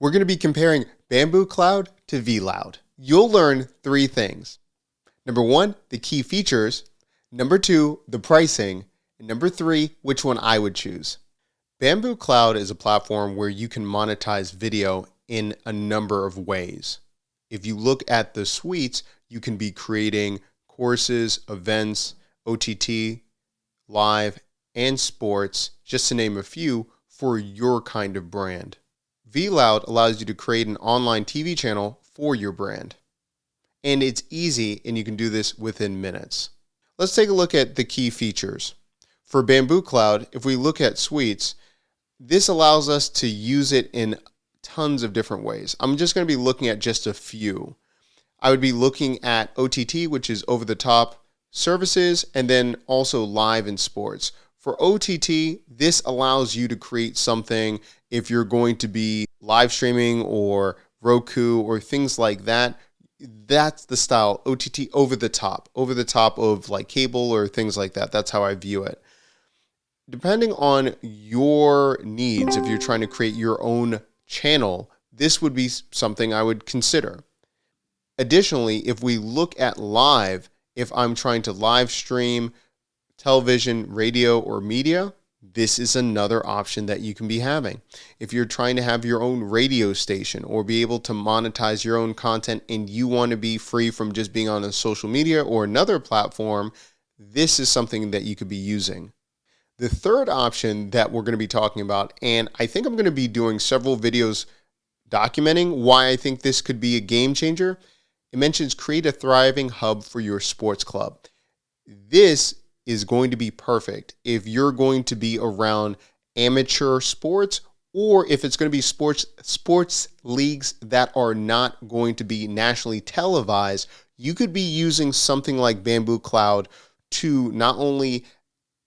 We're going to be comparing Bamboo Cloud to vLoud. You'll learn 3 things. Number 1, the key features. Number 2, the pricing. And number 3, which one I would choose. Bamboo Cloud is a platform where you can monetize video in a number of ways. If you look at the suites, you can be creating courses, events, OTT, live, and sports, just to name a few, for your kind of brand. vLoud allows you to create an online TV channel for your brand. And it's easy, and you can do this within minutes. Let's take a look at the key features. For Bamboo Cloud, if we look at suites, this allows us to use it in tons of different ways. I'm just going to be looking at just a few. I would be looking at OTT, which is over-the-top services, and then also live and sports. For OTT, this allows you to create something if you're going to be live streaming or Roku or things like that. That's the style, OTT, over the top of like cable or things like that. That's how I view it. Depending on your needs, if you're trying to create your own channel, this would be something I would consider. Additionally, if we look at live, if I'm trying to live stream television, radio, or media, this is another option that you can be having. If you're trying to have your own radio station or be able to monetize your own content and you want to be free from just being on a social media or another platform, this is something that you could be using. The third option that we're going to be talking about, and I think I'm going to be doing several videos documenting why I think this could be a game changer. It mentions create a thriving hub for your sports club. This is going to be perfect if you're going to be around amateur sports, or if it's going to be sports leagues that are not going to be nationally televised. You could be using something like Bamboo Cloud to not only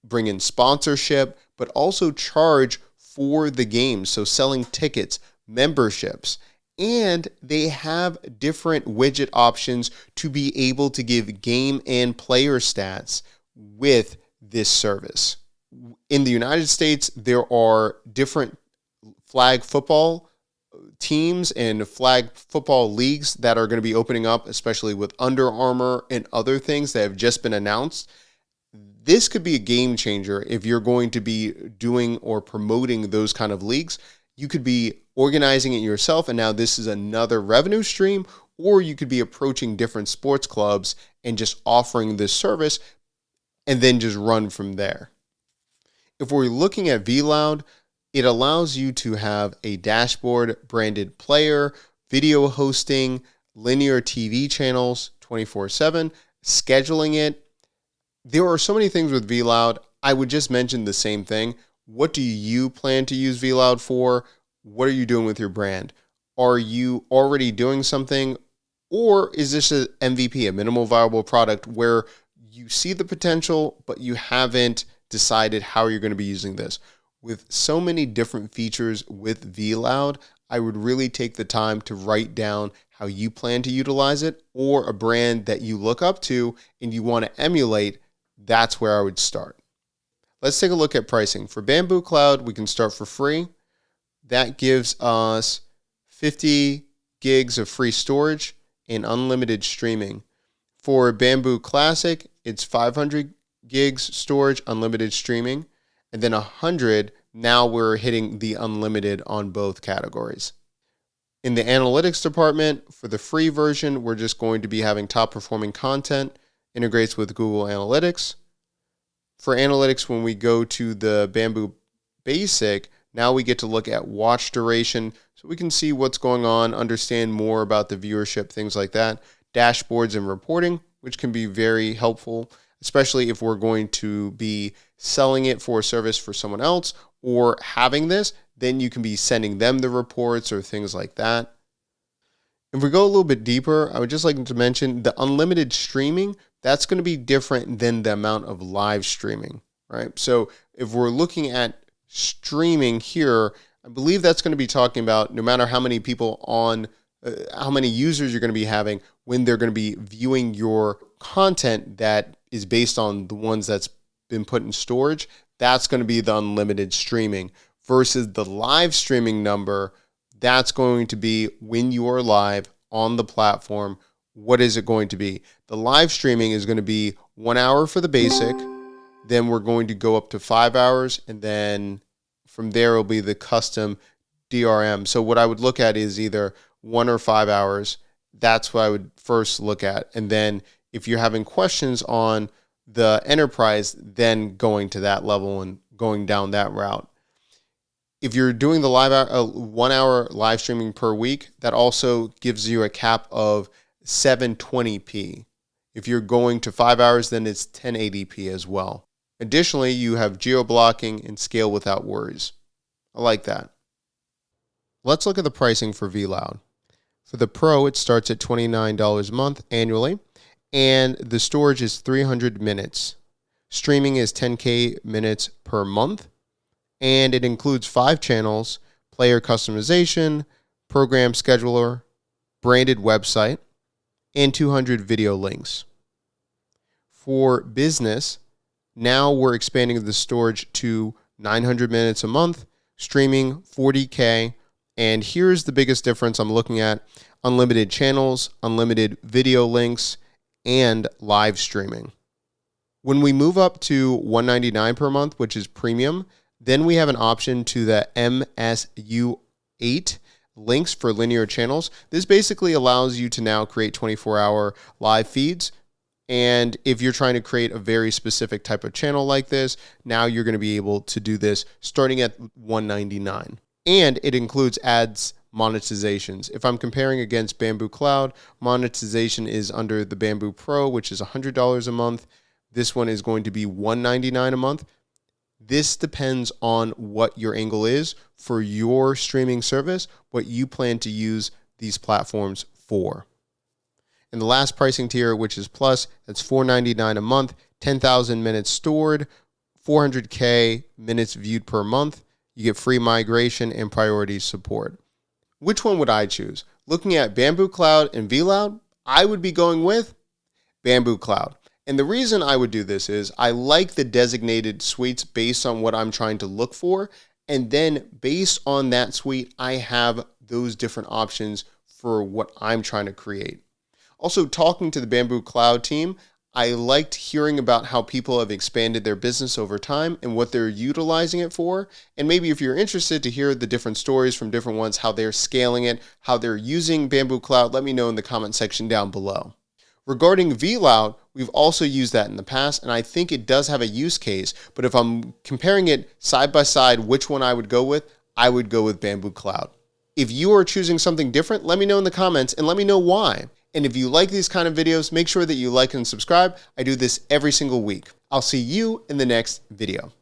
bring in sponsorship, but also charge for the games. So selling tickets, memberships, and they have different widget options to be able to give game and player stats with this service. In the United States, there are different flag football teams and flag football leagues that are going to be opening up, especially with Under Armour and other things that have just been announced. This could be a game changer if you're going to be doing or promoting those kind of leagues. You could be organizing it yourself, and now this is another revenue stream, or you could be approaching different sports clubs and just offering this service and then just run from there. If we're looking at vLoud, it allows you to have a dashboard branded player, video hosting, linear TV channels 24/7, scheduling it. There are so many things with vLoud. I would just mention the same thing. What do you plan to use vLoud for? What are you doing with your brand? Are you already doing something? Or is this an MVP, a minimal viable product, where you see the potential, but you haven't decided how you're going to be using this? With so many different features with vLoud, I would really take the time to write down how you plan to utilize it, or a brand that you look up to and you want to emulate. That's where I would start. Let's take a look at pricing. For Bamboo Cloud, we can start for free. That gives us 50 gigs of free storage and unlimited streaming. For Bamboo Classic, it's 500 gigs storage, unlimited streaming, and then 100. Now we're hitting the unlimited on both categories. In the analytics department, for the free version, we're just going to be having top performing content, integrates with Google Analytics. For analytics, when we go to the Bamboo Basic, now we get to look at watch duration, so we can see what's going on, understand more about the viewership, things like that. Dashboards and reporting, which can be very helpful, especially if we're going to be selling it for a service for someone else or having this, then you can be sending them the reports or things like that. If we go a little bit deeper, I would just like to mention the unlimited streaming. That's going to be different than the amount of live streaming, right? So if we're looking at streaming here, I believe that's going to be talking about no matter how many people how many users you're going to be having when they're going to be viewing your content that is based on the ones that's been put in storage. That's going to be the unlimited streaming versus the live streaming number. That's going to be when you are live on the platform. What is it going to be? The live streaming is going to be 1 hour for the basic. Then we're going to go up to 5 hours. And then from there will be the custom DRM. So what I would look at is either 1 or 5 hours. That's what I would first look at. And then if you're having questions on the enterprise, then going to that level and going down that route. If you're doing the live 1 hour live streaming per week, that also gives you a cap of 720p. If you're going to 5 hours, then it's 1080p as well. Additionally, you have geo-blocking and scale without worries. I like that. Let's look at the pricing for vLoud. For the Pro, it starts at $29 a month annually, and the storage is 300 minutes. Streaming is 10K minutes per month, and it includes 5 channels, player customization, program scheduler, branded website, and 200 video links. For business, now we're expanding the storage to 900 minutes a month, streaming 40K, and here's the biggest difference I'm looking at: unlimited channels, unlimited video links, and live streaming. When we move up to $199 per month, which is premium, then we have an option to the MSU8 links for linear channels. This basically allows you to now create 24-hour live feeds. And if you're trying to create a very specific type of channel like this, now you're going to be able to do this starting at $199. And it includes ads monetizations. If I'm comparing against Bamboo Cloud, monetization is under the Bamboo Pro, which is $100 a month. This one is going to be $199 a month. This depends on what your angle is for your streaming service, what you plan to use these platforms for. And the last pricing tier, which is Plus, that's $499 a month, 10,000 minutes stored, 400K minutes viewed per month. You get free migration and priority support. Which one would I choose? Looking at Bamboo Cloud and vLoud, I would be going with Bamboo Cloud. And the reason I would do this is I like the designated suites based on what I'm trying to look for. And then based on that suite, I have those different options for what I'm trying to create. Also, talking to the Bamboo Cloud team, I liked hearing about how people have expanded their business over time and what they're utilizing it for. And maybe if you're interested to hear the different stories from different ones, how they're scaling it, how they're using Bamboo Cloud, let me know in the comment section down below. Regarding vLoud, we've also used that in the past, and I think it does have a use case. But if I'm comparing it side by side, which one I would go with Bamboo Cloud. If you are choosing something different, let me know in the comments and let me know why. And if you like these kind of videos, make sure that you like and subscribe. I do this every single week. I'll see you in the next video.